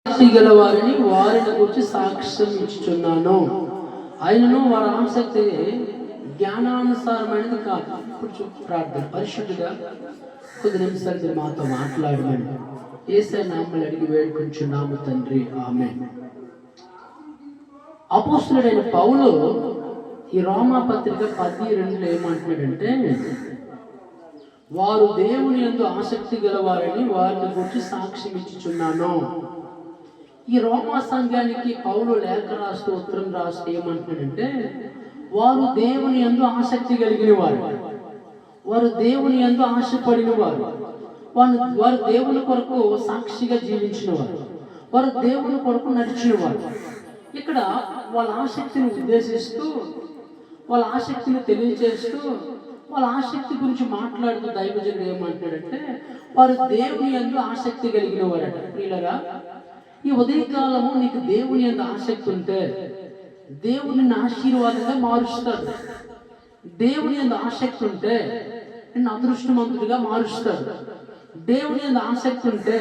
ఆసక్తి గల వారిని గురించి సాక్ష్యం ఇచ్చుచున్నాను. ఆయనను వారి ఆసక్తి జ్ఞానానుసారమైనది కాదు. ఇప్పుడు ప్రార్థన పరిశుద్ధిగా కొద్ది నిమిషాలు మీరు మాతో మాట్లాడమని యేసయ్య నామములో అడిగి వేడుకుంటున్నాము తండ్రి, ఆమేన్. అపోస్తలుడైన పౌలు ఈ రోమా పత్రిక 10:2 ఏమంటున్నాడంటే, వారు దేవుని యందు ఆసక్తి గలవారని వారిని గురించి సాక్ష్యం ఇచ్చుచున్నాను. ఈ రోమా సంఘానికి పౌలు లేఖ రాస్తూ ఉత్తరం రాస్తూ ఏమంటున్నాడంటే, వారు దేవుని యందు ఆసక్తి కలిగిన వారు దేవుని యందు ఆశపడిన వారు దేవుని కొరకు సాక్షిగా జీవించిన వారు దేవుని కొరకు నడిచిన వారు. ఇక్కడ వాళ్ళ ఆసక్తిని ఉద్దేశిస్తూ, వాళ్ళ ఆసక్తిని తెలియజేస్తూ, వాళ్ళ ఆసక్తి గురించి మాట్లాడుతూ దైవజనుడు ఏమంటాడంటే, వారు దేవుని యందు ఆసక్తి కలిగిన వారట. ప్రియులరా, ఈ ఉదయకాలము నీకు దేవుని యందు ఆసక్తి ఉంటే దేవుని ఆశీర్వాదంగా మారుస్తాడు. దేవుని యందు ఆసక్తి ఉంటే నిన్ను అదృష్టవంతుడిగా మారుస్తాడు. దేవుని యందు ఆసక్తి ఉంటే